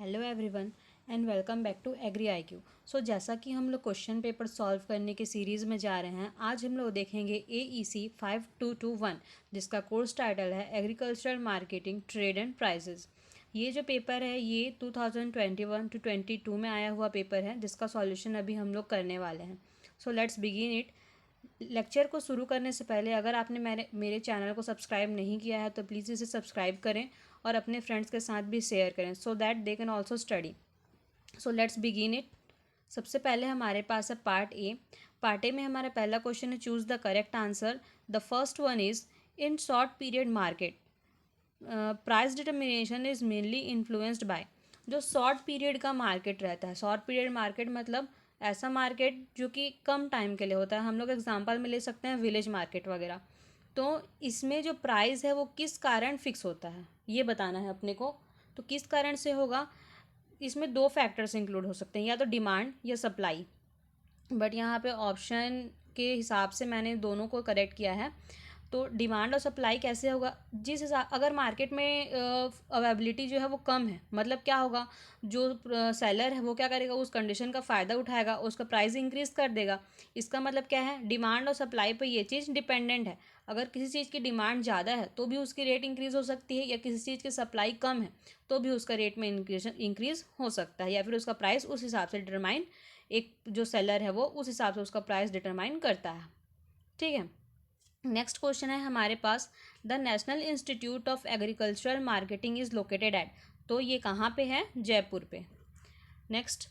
Hello everyone and welcome back to agri I Q. So जैसा कि हम लोग क्वेश्चन पेपर सॉल्व करने के सीरीज़ में जा रहे हैं, आज हम लोग देखेंगे AEC 5221 जिसका कोर्स टाइटल है agricultural marketing trade and prices. ये जो पेपर है ये 2021 टू 22 में आया हुआ पेपर है जिसका सॉल्यूशन अभी हम लोग करने वाले हैं। So let's begin it. Lecture को शुरू करने से पहले अगर आपने मेरे चैनल को सब्सक्राइब नहीं किया है तो प्लीज़ इसे सब्सक्राइब करें और अपने फ्रेंड्स के साथ भी शेयर करें so that they can also study. So let's begin it. सबसे पहले हमारे पास है पार्ट ए। पार्ट ए में हमारा पहला क्वेश्चन है choose the correct answer. The first one is in short period market price determination is mainly influenced by. जो short period का मार्केट रहता है, शॉर्ट पीरियड मार्केट मतलब ऐसा मार्केट जो कि कम टाइम के लिए होता है। हम लोग एग्जांपल में ले सकते हैं विलेज मार्केट वगैरह। तो इसमें जो प्राइस है वो किस कारण फिक्स होता है ये बताना है अपने को। तो किस कारण से होगा, इसमें दो फैक्टर्स इंक्लूड हो सकते हैं, या तो डिमांड या सप्लाई। बट यहाँ पे ऑप्शन के हिसाब से मैंने दोनों को करेक्ट किया है। तो डिमांड और सप्लाई कैसे होगा, जिस हिसाब अगर मार्केट में अवेबिलिटी जो है वो कम है, मतलब क्या होगा, जो सेलर है वो क्या करेगा, उस कंडीशन का फ़ायदा उठाएगा, उसका प्राइस इंक्रीज कर देगा। इसका मतलब क्या है, डिमांड और सप्लाई पर ये चीज़ डिपेंडेंट है। अगर किसी चीज़ की डिमांड ज़्यादा है तो भी उसकी रेट इंक्रीज़ हो सकती है, या किसी चीज़ की सप्लाई कम है तो भी उसका रेट में इंक्रीज़ हो सकता है, या फिर उसका प्राइस उस हिसाब से डिटरमाइन, एक जो सेलर है वो उस हिसाब से उसका प्राइस डिटरमाइन करता है। ठीक है। नेक्स्ट क्वेश्चन है हमारे पास, the national institute of agricultural marketing is located at. तो ये कहाँ पे है, जयपुर पे। Next,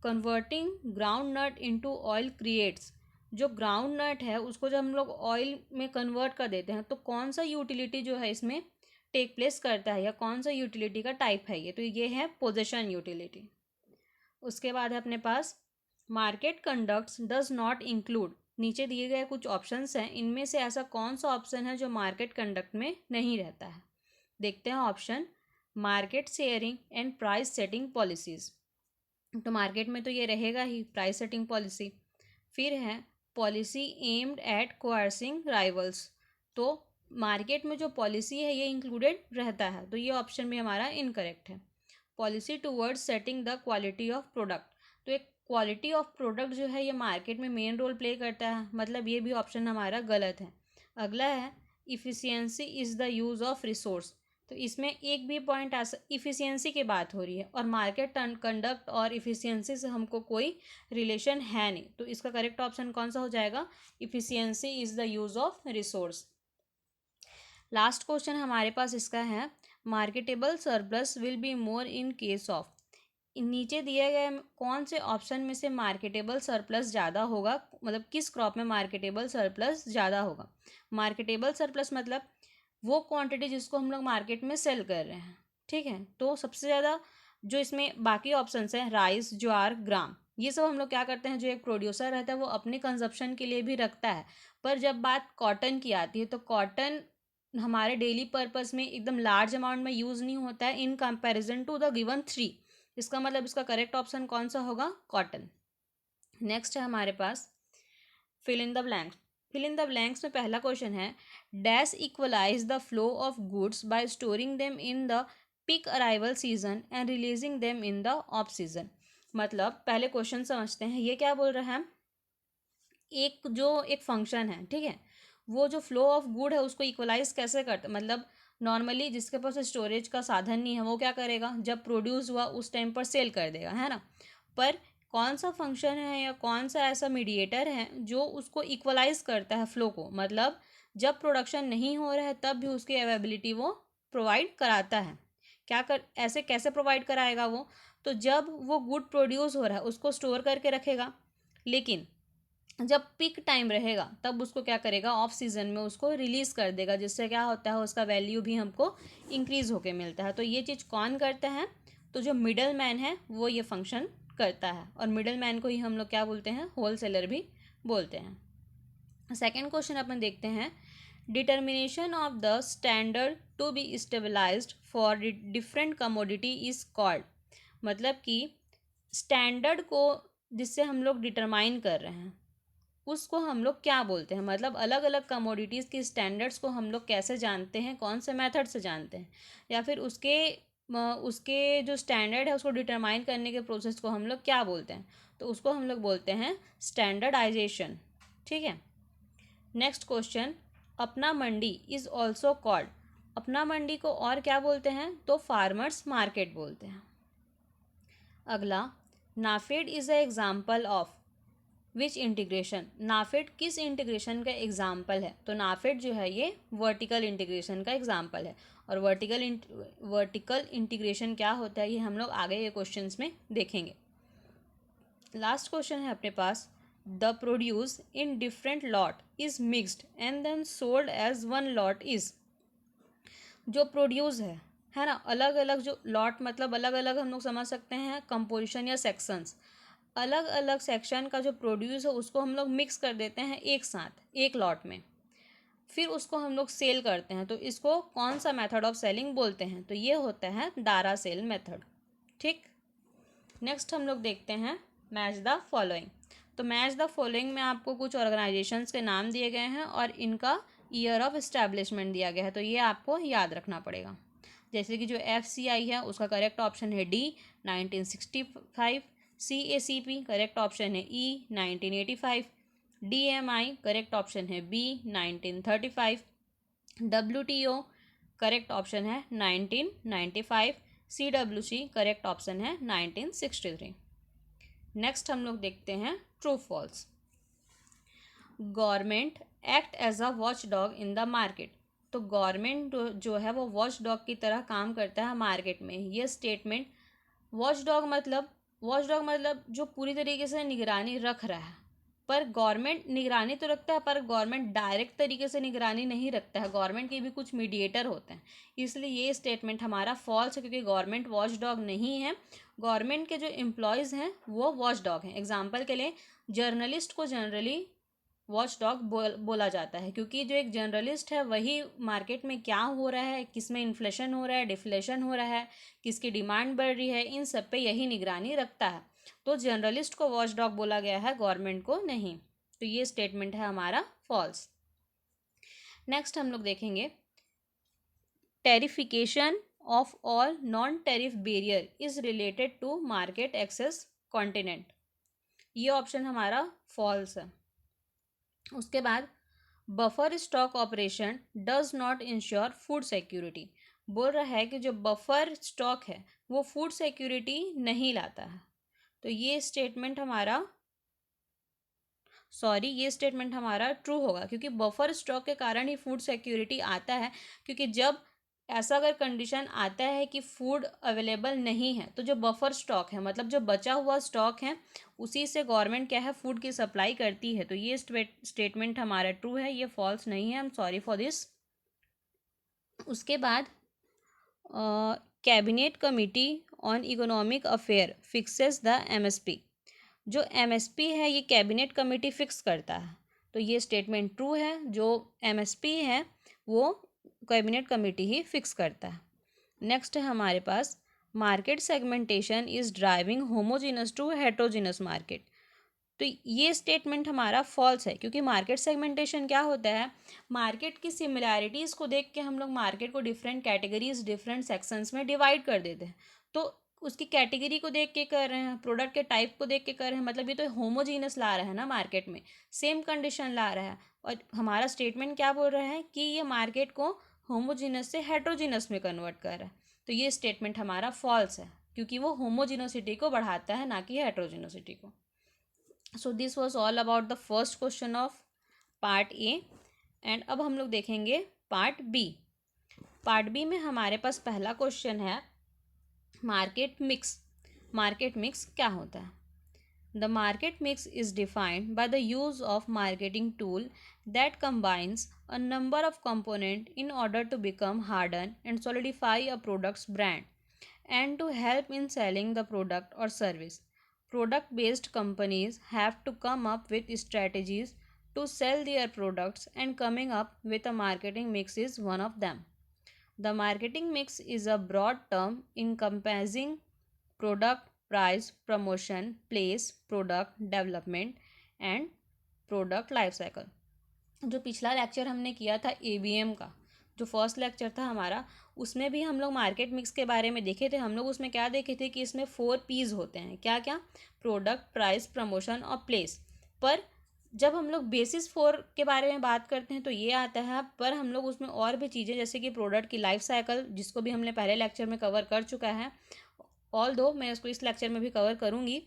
converting groundnut into oil creates. जो ग्राउंड नट है उसको जब हम लोग ऑयल में कन्वर्ट कर देते हैं तो कौन सा यूटिलिटी जो है इसमें टेक प्लेस करता है, या कौन सा यूटिलिटी का टाइप है ये, तो ये है पोजीशन यूटिलिटी। उसके बाद है अपने पास, market conducts does not include. नीचे दिए गए कुछ ऑप्शंस हैं, इनमें से ऐसा कौन सा ऑप्शन है जो मार्केट कंडक्ट में नहीं रहता है। देखते हैं option, market sharing and price setting policies. तो मार्केट में तो ये रहेगा ही, प्राइस सेटिंग पॉलिसी। फिर है पॉलिसी एम्ड एट कोअर्सिंग राइवल्स। तो मार्केट में जो पॉलिसी है ये इंक्लूडेड रहता है, तो ये ऑप्शन भी हमारा इनकरेक्ट है। Policy towards setting the quality of product. तो एक क्वालिटी ऑफ प्रोडक्ट जो है ये मार्केट में मेन रोल प्ले करता है, मतलब ये भी ऑप्शन हमारा गलत है। अगला है efficiency is the use of resource. तो इसमें एक भी पॉइंट ऐसा, इफ़िशियंसी की बात हो रही है और मार्केट कंडक्ट और इफ़िशियंसी से हमको कोई रिलेशन है नहीं, तो इसका करेक्ट ऑप्शन कौन सा हो जाएगा, efficiency is the use of resource. Last question हमारे पास इसका है, marketable surplus will be more in case of. नीचे दिए गए कौन से ऑप्शन में से मार्केटेबल सरप्लस ज़्यादा होगा, मतलब किस क्रॉप में मार्केटेबल सरप्लस ज़्यादा होगा। मार्केटेबल सरप्लस मतलब वो क्वांटिटी जिसको हम लोग मार्केट में सेल कर रहे हैं। ठीक है, तो सबसे ज़्यादा जो इसमें बाकी ऑप्शंस हैं, राइस, ज्वार, ग्राम, ये सब हम लोग क्या करते हैं, जो एक प्रोड्यूसर रहता है वो अपने कंजप्शन के लिए भी रखता है। पर जब बात कॉटन की आती है तो कॉटन हमारे डेली पर्पस में एकदम लार्ज अमाउंट में यूज़ नहीं होता है in comparison to the given three. इसका मतलब इसका करेक्ट ऑप्शन कौन सा होगा, कॉटन। नेक्स्ट है हमारे पास fill in the blanks. Fill in the blanks में पहला क्वेश्चन है, dash equalise the flow of goods by storing them in the peak arrival season and releasing them in the off season. मतलब पहले question समझते हैं, ये क्या बोल रहा है, एक फंक्शन है, ठीक है, वो जो फ्लो ऑफ गुड है उसको इक्वलाइज कैसे करता, मतलब नॉर्मली जिसके पास स्टोरेज का साधन नहीं है वो क्या करेगा, जब प्रोड्यूस हुआ उस टाइम पर सेल कर देगा, है ना। पर कौन सा फंक्शन है या कौन सा ऐसा मीडिएटर है जो उसको इक्वलाइज करता है फ्लो को, मतलब जब प्रोडक्शन नहीं हो रहा है तब भी उसकी अवेबिलिटी वो प्रोवाइड कराता है। क्या कर, ऐसे कैसे प्रोवाइड कराएगा वो, तो जब वो गुड प्रोड्यूस हो रहा है उसको स्टोर करके रखेगा, लेकिन जब पीक टाइम रहेगा तब उसको क्या करेगा, ऑफ सीजन में उसको रिलीज़ कर देगा, जिससे क्या होता है, उसका वैल्यू भी हमको इंक्रीज़ होके मिलता है। तो ये चीज़ कौन करता है, तो जो मिडल मैन है वो ये फंक्शन करता है, और मिडल मैन को ही हम लोग क्या बोलते हैं, होल सेलर भी बोलते हैं। सेकेंड क्वेश्चन अपन देखते हैं, determination of the standard to be stabilised for different commodity is called. मतलब कि स्टैंडर्ड को जिससे हम लोग डिटरमाइन कर रहे हैं उसको हम लोग क्या बोलते हैं, मतलब अलग अलग कमोडिटीज़ की स्टैंडर्ड्स को हम लोग कैसे जानते हैं, कौन से मेथड से जानते हैं, या फिर उसके उसके जो स्टैंडर्ड है उसको डिटरमाइन करने के प्रोसेस को हम लोग क्या बोलते हैं? तो उसको हम लोग बोलते हैं स्टैंडर्डाइजेशन। ठीक है। नेक्स्ट क्वेश्चन, अपना मंडी इज ऑल्सो कॉल्ड, अपना मंडी को और क्या बोलते हैं? तो फार्मर्स मार्केट बोलते हैं। अगला, NAFED is a example of which integration, NAFED किस इंटीग्रेशन का एग्जाम्पल है? तो नाफेड जो है ये वर्टिकल इंटीग्रेशन का एग्जाम्पल है। और वर्टिकल इंटीग्रेशन क्या होता है ये हम लोग आगे ये क्वेश्चंस में देखेंगे। लास्ट क्वेश्चन है अपने पास, the produce in different lot is mixed and then sold as one lot is, जो प्रोड्यूस है ना, अलग अलग जो लॉट मतलब अलग अलग हम लोग समझ सकते हैं कंपोजिशन या सेक्शंस, अलग अलग सेक्शन का जो प्रोड्यूस है उसको हम लोग मिक्स कर देते हैं एक साथ एक लॉट में, फिर उसको हम लोग सेल करते हैं। तो इसको कौन सा मेथड ऑफ सेलिंग बोलते हैं? तो ये होता है दारा सेल मेथड। ठीक। नेक्स्ट हम लोग देखते हैं मैच द फॉलोइंग। तो मैच द फॉलोइंग में आपको कुछ ऑर्गेनाइजेशंस के नाम दिए गए हैं और इनका ईयर ऑफ इस्टेब्लिशमेंट दिया गया है, तो ये आपको याद रखना पड़ेगा। जैसे कि जो FCI है उसका करेक्ट ऑप्शन है डी 1965, CACP करेक्ट ऑप्शन है ई 1985, DMI करेक्ट ऑप्शन है बी 1935, WTO करेक्ट ऑप्शन है 1995, CWC करेक्ट ऑप्शन है 1963। नेक्स्ट हम लोग देखते हैं true false. Government act as a watch dog in the market, तो गवर्नमेंट जो है वो वॉच डॉग की तरह काम करता है मार्केट में। ये स्टेटमेंट, वॉच डॉग मतलब जो पूरी तरीके से निगरानी रख रहा है, पर गवर्नमेंट निगरानी तो रखता है पर गवर्नमेंट डायरेक्ट तरीके से निगरानी नहीं रखता है, गवर्नमेंट के भी कुछ मीडिएटर होते हैं। इसलिए ये स्टेटमेंट हमारा फॉल्स है क्योंकि गवर्नमेंट वॉच डॉग नहीं है। गवर्नमेंट के जो एम्प्लॉयज़ हैं वो वॉच डॉग हैं। एग्जाम्पल के लिए जर्नलिस्ट को जनरली वॉच डॉग बोला जाता है क्योंकि जो एक जर्नलिस्ट है वही मार्केट में क्या हो रहा है, किस में इन्फ्लेशन हो रहा है, डिफ्लेशन हो रहा है, किसकी डिमांड बढ़ रही है, इन सब पे यही निगरानी रखता है। तो जर्नलिस्ट को वॉच डॉग बोला गया है, गवर्नमेंट को नहीं। तो ये स्टेटमेंट है हमारा फॉल्स। नेक्स्ट हम लोग देखेंगे, tariffication of all non tariff barrier is related to market access continent, ये ऑप्शन हमारा फॉल्स है। उसके बाद, buffer stock operation does not ensure food security, बोल रहा है कि जो बफर स्टॉक है वो फूड सिक्योरिटी नहीं लाता है। तो ये स्टेटमेंट हमारा ट्रू होगा क्योंकि बफर स्टॉक के कारण ही फूड सिक्योरिटी आता है। क्योंकि जब ऐसा अगर कंडीशन आता है कि फूड अवेलेबल नहीं है तो जो बफर स्टॉक है मतलब जो बचा हुआ स्टॉक है उसी से गवर्नमेंट क्या है फूड की सप्लाई करती है। तो ये स्टेटमेंट हमारा ट्रू है, ये फॉल्स नहीं है। I am sorry for this. उसके बाद cabinet committee on economic affair fixes the MSP, जो MSP है ये कैबिनेट कमेटी फिक्स करता है। तो ये स्टेटमेंट ट्रू है, जो MSP है वो कैबिनेट कमेटी ही फिक्स करता है। नेक्स्ट है हमारे पास, market segmentation is driving homogeneous to heterogeneous market, तो ये स्टेटमेंट हमारा फॉल्स है क्योंकि मार्केट सेगमेंटेशन क्या होता है, मार्केट की सिमिलैरिटीज़ को देख के हम लोग मार्केट को डिफरेंट कैटेगरीज डिफरेंट सेक्शंस में डिवाइड कर देते हैं। तो उसकी कैटेगरी को देख के कर रहे हैं, प्रोडक्ट के टाइप को देख के कर रहे हैं, मतलब ये तो होमोजीनस ला रहा है ना, मार्केट में सेम कंडीशन ला रहा है। और हमारा स्टेटमेंट क्या बोल रहा है कि ये मार्केट को होमोजीनस से हेट्रोजीनस में कन्वर्ट कर रहा है। तो ये स्टेटमेंट हमारा फॉल्स है क्योंकि वो होमोजीनोसिटी को बढ़ाता है ना कि हेट्रोजीनोसिटी को। So this was all about the first question of part A. And अब हम लोग देखेंगे पार्ट बी। पार्ट बी में हमारे पास पहला क्वेश्चन है मार्केट मिक्स। मार्केट मिक्स क्या होता है? The market mix is defined by the use of marketing tool that combines a number of components in order to become harden and solidify a product's brand and to help in selling the product or service. Product based companies have to come up with strategies to sell their products, and coming up with a marketing mix is one of them. The marketing mix is a broad term encompassing product, price, promotion, place, product development and product life cycle. जो पिछला lecture हमने किया था ABM का, जो first lecture था हमारा, उसमें भी हम लोग मार्केट मिक्स के बारे में देखे थे। हम लोग उसमें क्या देखे थे कि इसमें 4 P's होते हैं। क्या क्या? प्रोडक्ट, प्राइस, प्रमोशन और प्लेस। पर जब हम लोग बेसिस 4 के बारे में बात करते हैं तो ये आता है, पर हम लोग उसमें और भी चीज़ें जैसे कि प्रोडक्ट की लाइफ साइकिल, जिसको भी हमने पहले लेक्चर में कवर कर चुका है, ऑल दो मैं इसको इस लेक्चर में भी कवर करूँगी,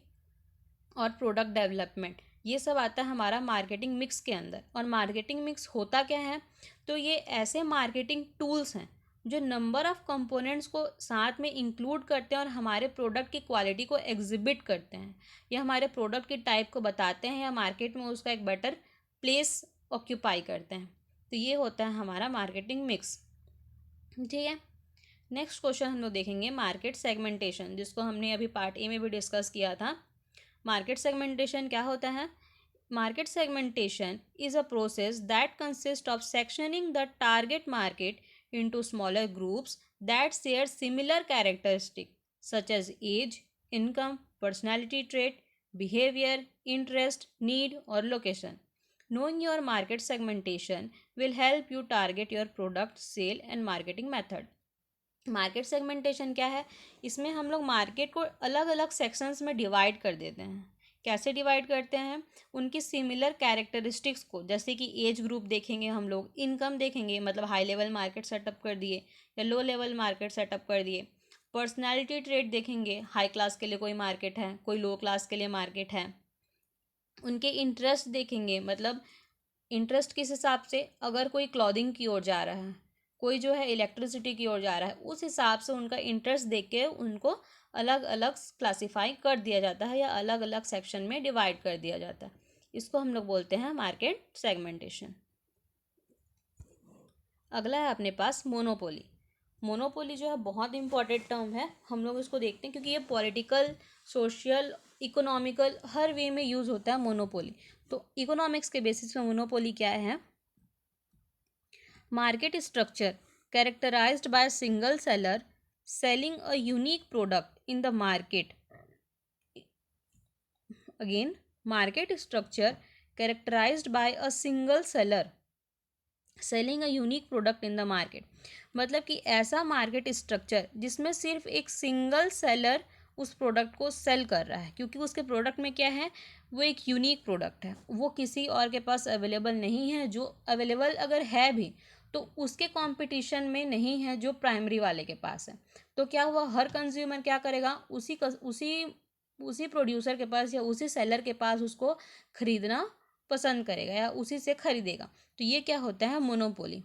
और प्रोडक्ट डेवलपमेंट, ये सब आता है हमारा मार्केटिंग मिक्स के अंदर। और मार्केटिंग मिक्स होता क्या है? तो ये ऐसे मार्केटिंग टूल्स हैं जो नंबर ऑफ कंपोनेंट्स को साथ में इंक्लूड करते हैं और हमारे प्रोडक्ट की क्वालिटी को एग्जिबिट करते हैं, या हमारे प्रोडक्ट की टाइप को बताते हैं, या मार्केट में उसका एक बेटर प्लेस ऑक्यूपाई करते हैं। तो ये होता है हमारा मार्केटिंग मिक्स। ठीक है, नेक्स्ट क्वेश्चन हम लोग देखेंगे मार्केट सेगमेंटेशन, जिसको हमने अभी पार्ट ए में भी डिस्कस किया था। मार्केट सेगमेंटेशन क्या होता है? Market segmentation is a process that consists of sectioning the target market into smaller groups that share similar characteristics such as age, income, personality trait, behavior, interest, need, or location. Knowing your market segmentation will help you target your product, sale, and marketing method. Market segmentation क्या है? इसमें हम लोग market को अलग अलग sections में divide कर देते हैं। कैसे डिवाइड करते हैं? उनकी सिमिलर कैरेक्टरिस्टिक्स को, जैसे कि एज ग्रुप देखेंगे हम लोग, इनकम देखेंगे, मतलब हाई लेवल मार्केट सेटअप कर दिए या लो लेवल मार्केट सेटअप कर दिए। पर्सनैलिटी ट्रेट देखेंगे, हाई क्लास के लिए कोई मार्केट है, कोई लो क्लास के लिए मार्केट है। उनके इंटरेस्ट देखेंगे, मतलब इंटरेस्ट किस हिसाब से, अगर कोई क्लॉथिंग की ओर जा रहा है, कोई जो है इलेक्ट्रिसिटी की ओर जा रहा है, उस हिसाब से उनका इंटरेस्ट देख के उनको अलग अलग क्लासीफाई कर दिया जाता है या अलग अलग सेक्शन में डिवाइड कर दिया जाता है। इसको हम लोग बोलते हैं मार्केट सेगमेंटेशन। अगला है अपने पास मोनोपोली। मोनोपोली जो है बहुत इंपॉर्टेंट टर्म है, हम लोग इसको देखते हैं क्योंकि ये पॉलिटिकल, सोशल, इकोनॉमिकल हर वे में यूज़ होता है मोनोपोली। तो इकोनॉमिक्स के बेसिस पे मोनोपोली क्या है? Market structure characterized by a single seller selling a unique product in the market. Again, market structure characterized by a single seller selling a unique product in the market. मतलब कि ऐसा market structure जिसमें सिर्फ एक single seller उस product को cell कर रहा है, क्योंकि उसके प्रोडक्ट में क्या है, वो एक यूनिक प्रोडक्ट है, वो किसी और के पास अवेलेबल नहीं है, जो अवेलेबल अगर है भी तो उसके कंपटीशन में नहीं है जो प्राइमरी वाले के पास है। तो क्या हुआ, हर कंज्यूमर क्या करेगा, उसी प्रोड्यूसर के पास या उसी सेलर के पास उसको खरीदना पसंद करेगा या उसी से खरीदेगा। तो ये क्या होता है, monopoly.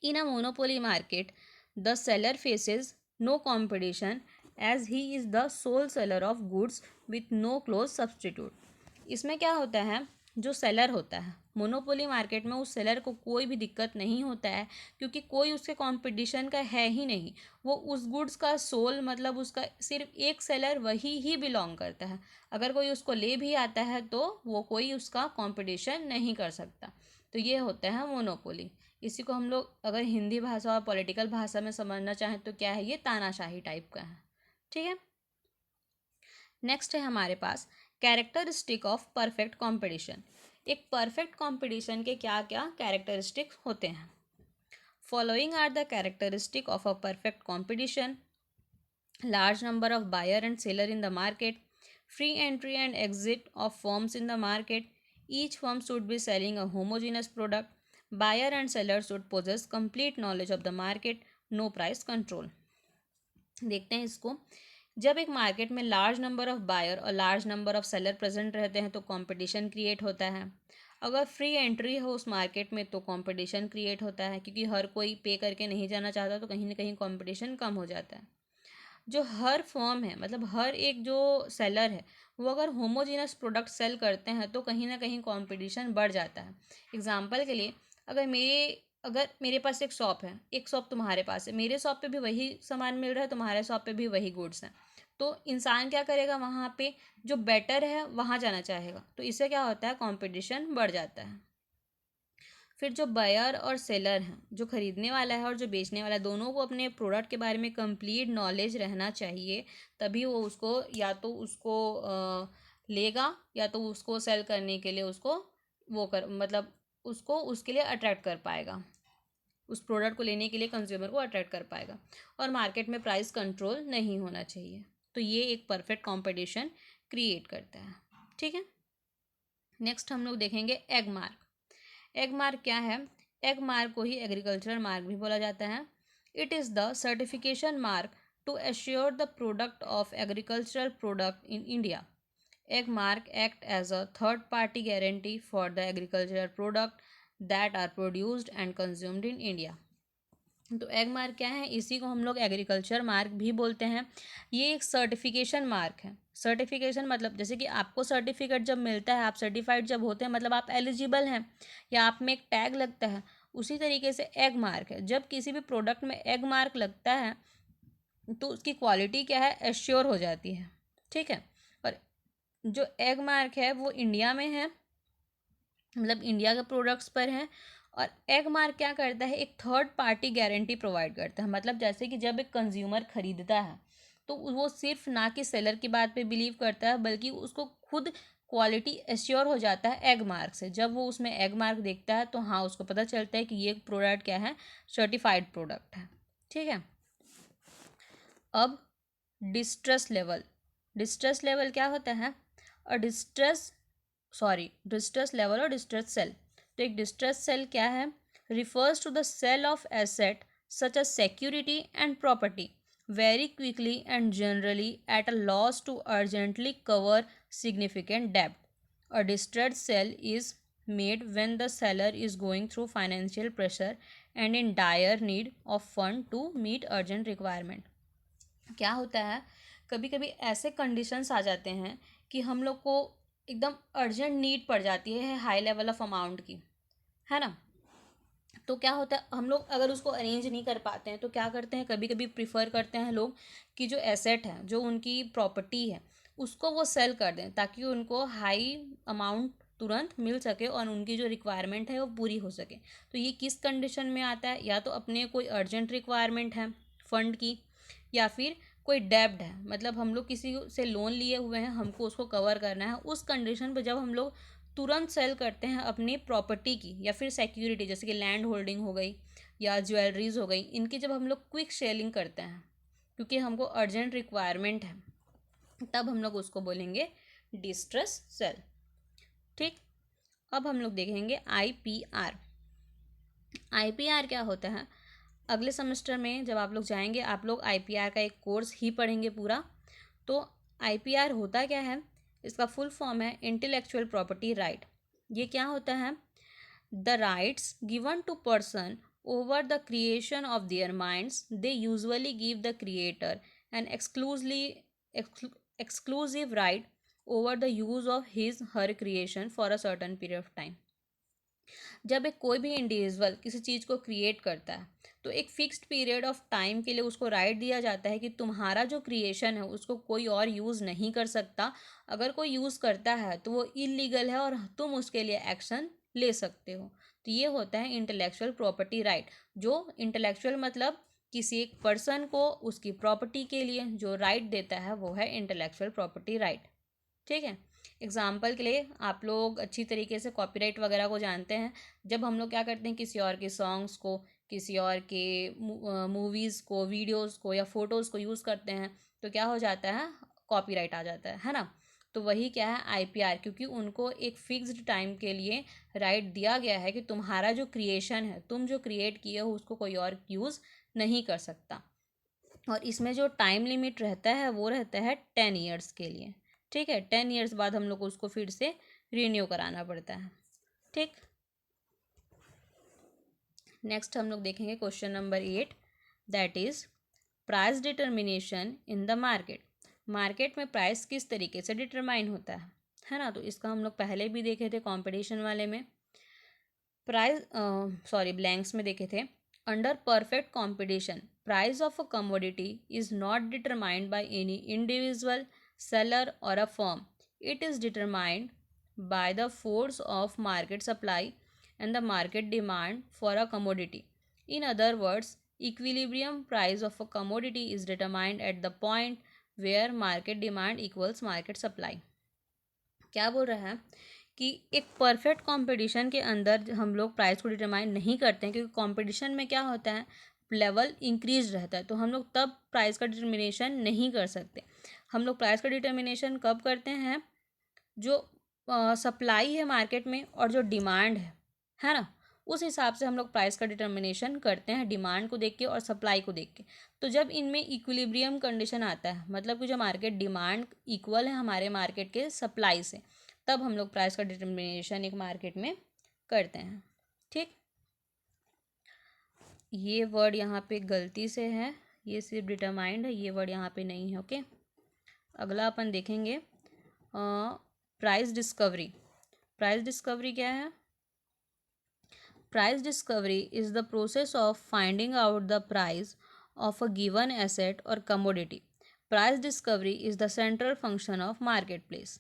In a monopoly market the seller faces no competition as he is the sole seller of goods with no close substitute. इसमें क्या होता है, जो सेलर होता है मोनोपोली मार्केट में, उस सेलर को कोई भी दिक्कत नहीं होता है, क्योंकि कोई उसके कंपटीशन का है ही नहीं। वो उस गुड्स का सोल, मतलब उसका सिर्फ एक सेलर वही ही बिलोंग करता है। अगर कोई उसको ले भी आता है तो वो कोई उसका कंपटीशन नहीं कर सकता। तो ये होता है मोनोपोली। इसी को हम लोग अगर हिंदी भाषा और पॉलिटिकल भाषा में समझना चाहें तो क्या है, ये तानाशाही टाइप का है। ठीक है, नेक्स्ट है हमारे पास कैरेक्टरिस्टिक ऑफ परफेक्ट कंपटीशन। एक परफेक्ट कंपटीशन के क्या क्या कैरेक्टरिस्टिक होते हैं? Following are the characteristic of a perfect competition: large number of buyer and seller in the market, free entry and exit of firms in the market, each firm should be selling a homogeneous product, buyer and seller should possess complete knowledge of the market, no price control. देखते हैं इसको। जब एक market में large number of buyer और large number of seller present रहते हैं तो कंपटीशन क्रिएट होता है। अगर फ्री एंट्री हो उस मार्केट में तो कंपटीशन क्रिएट होता है, क्योंकि हर कोई पे करके नहीं जाना चाहता, तो कहीं ना कहीं कंपटीशन कम हो जाता है। जो हर फर्म है, मतलब हर एक जो सेलर है, वो अगर होमोजीनस प्रोडक्ट सेल करते हैं तो कहीं ना कहीं कंपटीशन बढ़ जाता है। एग्जांपल के लिए, अगर मेरे पास एक शॉप है, एक शॉप तुम्हारे पास है, मेरे शॉप पे भी वही सामान मिल रहा है, तुम्हारे शॉप पे भी वही गुड्स हैं, तो इंसान क्या करेगा, वहाँ पे जो बेटर है वहाँ जाना चाहेगा। तो इससे क्या होता है, कंपटीशन बढ़ जाता है। फिर जो बायर और सेलर हैं, जो खरीदने वाला है और जो बेचने वाला है, दोनों को अपने प्रोडक्ट के बारे में कंप्लीट नॉलेज रहना चाहिए, तभी वो उसको या तो उसको लेगा या तो उसको सेल करने के लिए उसको वो कर मतलब उसको उसके लिए अट्रैक्ट कर पाएगा। उस प्रोडक्ट को लेने के लिए कंज्यूमर को अट्रैक्ट कर पाएगा, और मार्केट में प्राइस कंट्रोल नहीं होना चाहिए। तो ये एक परफेक्ट कॉम्पिटिशन क्रिएट करता है। ठीक है, नेक्स्ट हम लोग देखेंगे एग मार्क। एग मार्क क्या है? एग मार्क को ही एग्रीकल्चरल मार्क भी बोला जाता है। It is the certification mark to assure the product of agricultural product in India. Egg mark act as a third party guarantee for the agricultural product that are produced and consumed in India। तो egg mark क्या है? इसी को हम लोग agriculture mark भी बोलते हैं। ये एक सर्टिफिकेशन मार्क है। सर्टिफिकेशन मतलब जैसे कि आपको सर्टिफिकेट जब मिलता है, आप सर्टिफाइड जब होते हैं, मतलब आप एलिजिबल हैं या आप में एक टैग लगता है, उसी तरीके से एग मार्क है। जब किसी भी प्रोडक्ट में एग मार्क लगता है तो उसकी क्वालिटी क्या है? एश्योर हो जाती है। ठीक है, और जो एग मार्क है वो इंडिया में है, मतलब इंडिया के प्रोडक्ट्स पर है। और एग मार्क क्या करता है? एक थर्ड पार्टी गारंटी प्रोवाइड करता है। मतलब जैसे कि जब एक कंज्यूमर खरीदता है तो वो सिर्फ ना कि सेलर की बात पे बिलीव करता है, बल्कि उसको खुद क्वालिटी एश्योर हो जाता है एग मार्क से। जब वो उसमें एग मार्क देखता है तो हाँ, उसको पता चलता है कि ये प्रोडक्ट क्या है? सर्टिफाइड प्रोडक्ट है। ठीक है, अब डिस्ट्रेस लेवल। डिस्ट्रेस लेवल क्या होता है? और डिस्ट्रेस लेवल और डिस्ट्रेस सेल। तो एक डिस्ट्रेस सेल क्या है? Refers to the sale of asset such a security and property very quickly and generally at a loss to urgently cover significant डेब्ट। A distressed sell is made when the seller is going through financial pressure and in dire need of fund to meet urgent requirement। क्या होता है? कभी कभी ऐसे conditions आ जाते हैं कि हम लोग को एकदम अर्जेंट नीड पड़ जाती है हाई लेवल ऑफ अमाउंट की, है ना? तो क्या होता है, हम लोग अगर उसको अरेंज नहीं कर पाते हैं तो क्या करते हैं, कभी कभी प्रिफर करते हैं लोग कि जो एसेट है, जो उनकी प्रॉपर्टी है, उसको वो सेल कर दें ताकि उनको हाई अमाउंट तुरंत मिल सके और उनकी जो रिक्वायरमेंट है वो पूरी हो सके। तो ये किस कंडीशन में आता है? या तो अपने कोई अर्जेंट रिक्वायरमेंट है फंड की, या फिर कोई डेब्ट है, मतलब हम लोग किसी से लोन लिए हुए हैं, हमको उसको कवर करना है। उस कंडीशन पे जब हम लोग तुरंत सेल करते हैं अपनी प्रॉपर्टी की या फिर सिक्योरिटी, जैसे कि लैंड होल्डिंग हो गई या ज्वेलरीज हो गई, इनकी जब हम लोग क्विक सेलिंग करते हैं क्योंकि हमको अर्जेंट रिक्वायरमेंट है, तब हम लोग उसको बोलेंगे डिस्ट्रेस सेल। ठीक, अब हम लोग देखेंगे आईपीआर। आईपीआर क्या होता है? अगले सेमेस्टर में जब आप लोग जाएंगे, आप लोग आईपीआर का एक कोर्स ही पढ़ेंगे पूरा। तो आईपीआर होता क्या है? इसका फुल फॉर्म है इंटेलेक्चुअल प्रॉपर्टी राइट। ये क्या होता है? The rights given to person over the creation of their minds, they usually give the creator an exclusive right over the use of his her creation for a certain period of time. जब एक कोई भी individual किसी चीज़ को create करता है तो एक फिक्स्ड पीरियड ऑफ टाइम के लिए उसको राइट दिया जाता है कि तुम्हारा जो क्रिएशन है उसको कोई और यूज़ नहीं कर सकता। अगर कोई यूज़ करता है तो वो इलीगल है और तुम उसके लिए एक्शन ले सकते हो। तो ये होता है इंटेलेक्चुअल प्रॉपर्टी राइट। जो इंटेलेक्चुअल मतलब किसी एक पर्सन को उसकी प्रॉपर्टी के लिए जो राइट देता है वो है इंटेलेक्चुअल प्रॉपर्टी राइट। ठीक है, एग्जाम्पल के लिए आप लोग अच्छी तरीके से कॉपीराइट वगैरह को जानते हैं। जब हम लोग क्या करते हैं, किसी और के सॉन्ग्स को, किसी और के मूवीज़ को, वीडियोस को या फोटोज़ को यूज़ करते हैं तो क्या हो जाता है? कॉपीराइट आ जाता है ना? तो वही क्या है? आईपीआर, क्योंकि उनको एक फिक्स्ड टाइम के लिए राइट दिया गया है कि तुम्हारा जो क्रिएशन है, तुम जो क्रिएट किए हो, उसको कोई और यूज़ नहीं कर सकता। और इसमें जो टाइम लिमिट रहता है वो रहता है 10 ईयर्स के लिए। ठीक है, 10 ईयर्स बाद हम लोग को उसको फिर से रिन्यू कराना पड़ता है। ठीक, नेक्स्ट हम लोग देखेंगे question number 8, that is price determination in the market. Market में प्राइस किस तरीके से डिटरमाइन होता है ना? तो इसका हम लोग पहले भी देखे थे कंपटीशन वाले में। प्राइस ब्लैंक्स में देखे थे। Under perfect competition, price of a commodity is not determined by any individual seller or a firm. It is determined by the force of market supply and the market demand for a commodity. In other words, equilibrium price of a commodity is determined at the point where market demand equals market supply. क्या बोल रहा है कि एक perfect competition के अंदर हम लोग प्राइस को डिटरमाइन नहीं करते हैं, क्योंकि कंपटीशन में क्या होता है, लेवल इंक्रीज रहता है, तो हम लोग तब प्राइस का डिटर्मिनेशन नहीं कर सकते। हम लोग प्राइस का डिटर्मिनेशन कब करते हैं, जो सप्लाई है मार्केट में और जो डिमांड है ना, उस हिसाब से हम लोग प्राइस का डिटर्मिनेशन करते हैं, डिमांड को देख के और सप्लाई को देख के। तो जब इनमें इक्विलिब्रियम कंडीशन आता है, मतलब कि जो मार्केट डिमांड इक्वल है हमारे मार्केट के सप्लाई से, तब हम लोग प्राइस का डिटर्मिनेशन एक मार्केट में करते हैं। ठीक, ये वर्ड यहाँ पे गलती से है, ये सिर्फ डिटरमाइंड है, ये वर्ड यहाँ पे नहीं है। ओके, अगला अपन देखेंगे प्राइस डिस्कवरी। प्राइस डिस्कवरी क्या है? Price discovery is the process of finding out the price of a given asset or commodity. Price discovery is the central function of marketplace.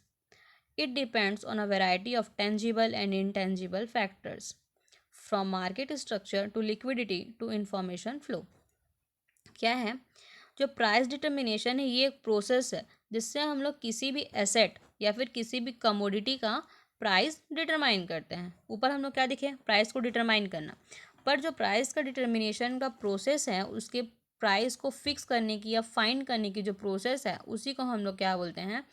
It depends on a variety of tangible and intangible factors, from market structure to liquidity to information flow. क्या है? जो price determination है, ये एक process है जिससे हम लोग किसी भी एसेट या फिर किसी भी कमोडिटी का प्राइस डिटरमाइन करते हैं। ऊपर हम लोग क्या दिखे, प्राइस को डिटरमाइन करना, पर जो प्राइस का डिटर्मिनेशन का प्रोसेस है, उसके प्राइस को फिक्स करने की या फाइंड करने की जो प्रोसेस है, उसी को हम लोग क्या बोलते हैं,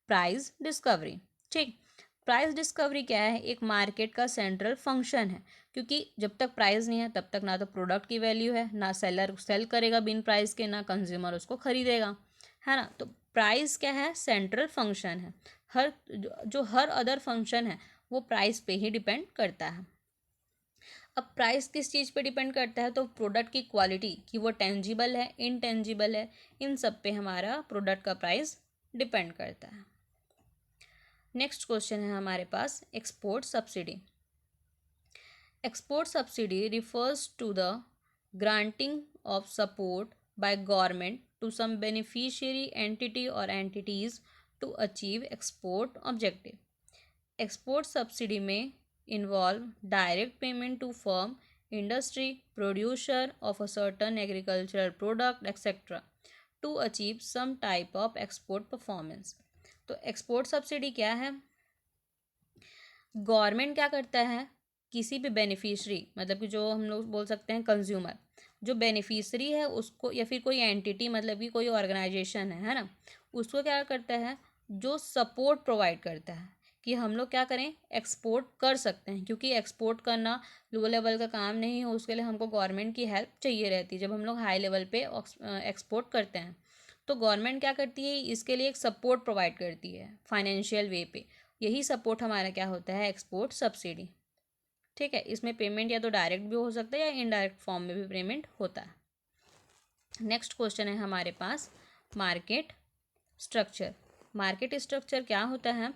प्राइस डिस्कवरी। ठीक, प्राइस डिस्कवरी क्या है, एक मार्केट का सेंट्रल फंक्शन है, क्योंकि जब तक प्राइस नहीं है तब तक ना तो प्रोडक्ट की वैल्यू है, ना सेलर सेल करेगा बिन प्राइस के, ना कंज्यूमर उसको खरीदेगा, है ना। तो प्राइस क्या है, सेंट्रल फंक्शन है। जो हर अदर फंक्शन है वो प्राइस पे ही डिपेंड करता है। अब प्राइस किस चीज़ पे डिपेंड करता है, तो प्रोडक्ट की क्वालिटी, कि वो टेंजिबल है, इनटेंजिबल है, इन सब पे हमारा प्रोडक्ट का प्राइस डिपेंड करता है। नेक्स्ट क्वेश्चन है हमारे पास, export subsidy. Export subsidy refers to the granting of support by government to some beneficiary entity or entities to achieve export objective. Export subsidy में involve direct payment to firm, industry, producer of a certain agricultural product etcetera to achieve some type of export performance. तो export subsidy क्या है? Government क्या करता है, किसी भी beneficiary, मतलब कि जो हम लोग बोल सकते हैं कंज्यूमर, जो बेनिफिशरी है उसको, या फिर कोई एंटिटी, मतलब कि कोई ऑर्गेनाइजेशन है ना, उसको क्या करता है, जो सपोर्ट प्रोवाइड करता है कि हम लोग क्या करें, एक्सपोर्ट कर सकते हैं, क्योंकि एक्सपोर्ट करना लो लेवल का काम नहीं है, उसके लिए हमको गवर्नमेंट की हेल्प चाहिए रहती है। जब हम लोग हाई लेवल पे एक्सपोर्ट करते हैं तो गवर्नमेंट क्या करती है, इसके लिए एक सपोर्ट प्रोवाइड करती है फाइनेंशियल वे पे। यही सपोर्ट हमारा क्या होता है, एक्सपोर्ट सब्सिडी। ठीक है, इसमें पेमेंट या तो डायरेक्ट भी हो सकता है या इनडायरेक्ट फॉर्म में भी पेमेंट होता है। नेक्स्ट क्वेश्चन है हमारे पास, मार्केट स्ट्रक्चर। मार्केट स्ट्रक्चर क्या होता है?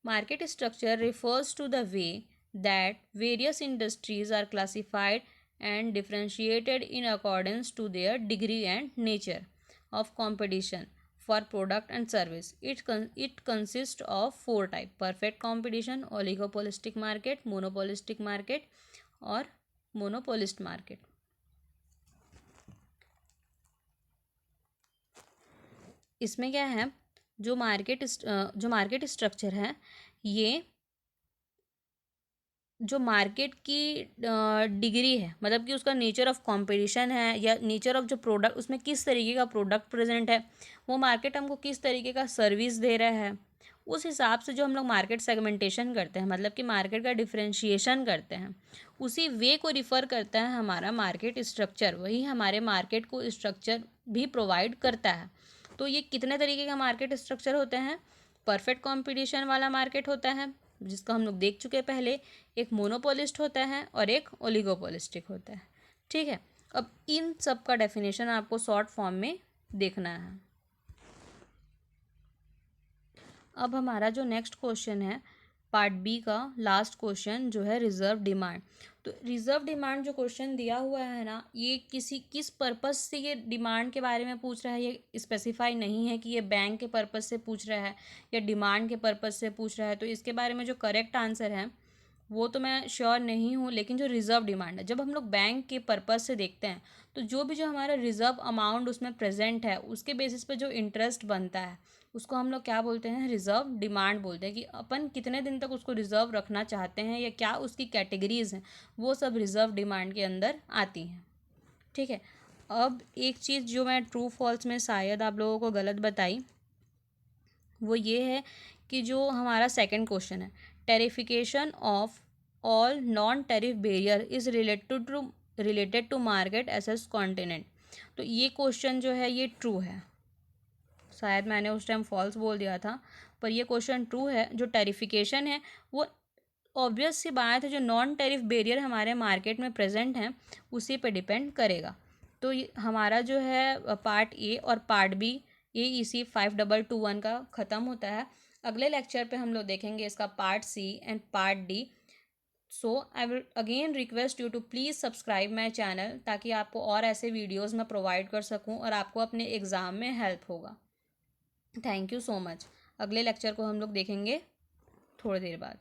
Market structure refers to the way that various industries are classified and differentiated in accordance to their degree and nature of competition for product and service. It consists of 4 types: perfect competition, oligopolistic market, monopolistic market और monopolist market. इसमें क्या है, जो market structure है, ये जो market की degree है, मतलब कि उसका नेचर ऑफ कंपटीशन है या नेचर ऑफ जो प्रोडक्ट, उसमें किस तरीके का प्रोडक्ट प्रेजेंट है, वो मार्केट हमको किस तरीके का सर्विस दे रहा है, उस हिसाब से जो हम लोग मार्केट सेगमेंटेशन करते हैं, मतलब कि मार्केट का डिफरेंशिएशन करते हैं, उसी वे को रिफ़र करता है हमारा मार्केट स्ट्रक्चर। वही हमारे मार्केट को स्ट्रक्चर भी प्रोवाइड करता है। तो ये कितने तरीके का मार्केट स्ट्रक्चर होते हैं? परफेक्ट कॉम्पिटिशन वाला मार्केट होता है, जिसका हम लोग देख चुके हैं पहले, एक मोनोपोलिस्ट होता है और एक ओलिगोपोलिस्टिक होता है। ठीक है, अब इन सब का डेफिनेशन आपको शॉर्ट फॉर्म में देखना है। अब हमारा जो नेक्स्ट क्वेश्चन है, पार्ट बी का लास्ट क्वेश्चन, जो है रिजर्व डिमांड। तो रिजर्व डिमांड जो क्वेश्चन दिया हुआ है ना, ये किस पर्पस से ये डिमांड के बारे में पूछ रहा है, ये स्पेसिफाई नहीं है कि ये बैंक के पर्पस से पूछ रहा है या डिमांड के पर्पस से पूछ रहा है। तो इसके बारे में जो करेक्ट आंसर है वो तो मैं श्योर नहीं हूँ, लेकिन जो रिज़र्व डिमांड है, जब हम लोग बैंक के पर्पज़ से देखते हैं तो जो भी जो हमारा रिज़र्व अमाउंट उसमें प्रेजेंट है उसके बेसिस पे जो इंटरेस्ट बनता है उसको हम लोग क्या बोलते हैं, रिज़र्व डिमांड बोलते हैं। कि अपन कितने दिन तक उसको रिज़र्व रखना चाहते हैं या क्या उसकी कैटेगरीज हैं, वो सब रिज़र्व डिमांड के अंदर आती हैं। ठीक है। अब एक चीज़ जो मैं ट्रू फॉल्स में शायद आप लोगों को गलत बताई, वो ये है कि जो हमारा सेकंड क्वेश्चन है, tariffication of all non tariff barrier is related to market access continent. तो ये क्वेश्चन जो है ये ट्रू है, शायद मैंने उस टाइम फॉल्स बोल दिया था, पर ये क्वेश्चन ट्रू है। जो टेरिफिकेशन है वो ऑब्वियस सी बात है, जो नॉन टेरिफ बेरियर हमारे मार्केट में प्रेजेंट हैं उसी पे डिपेंड करेगा। तो हमारा जो है पार्ट ए और पार्ट बी AEC 5221 का ख़त्म होता है। अगले लेक्चर पे हम लोग देखेंगे इसका part C and part D. So I will again request you to please subscribe my channel, ताकि आपको और ऐसे वीडियोज़ मैं प्रोवाइड कर सकूँ और आपको अपने एग्ज़ाम में हेल्प होगा। Thank you so much. अगले लेक्चर को हम लोग देखेंगे थोड़ी देर बाद।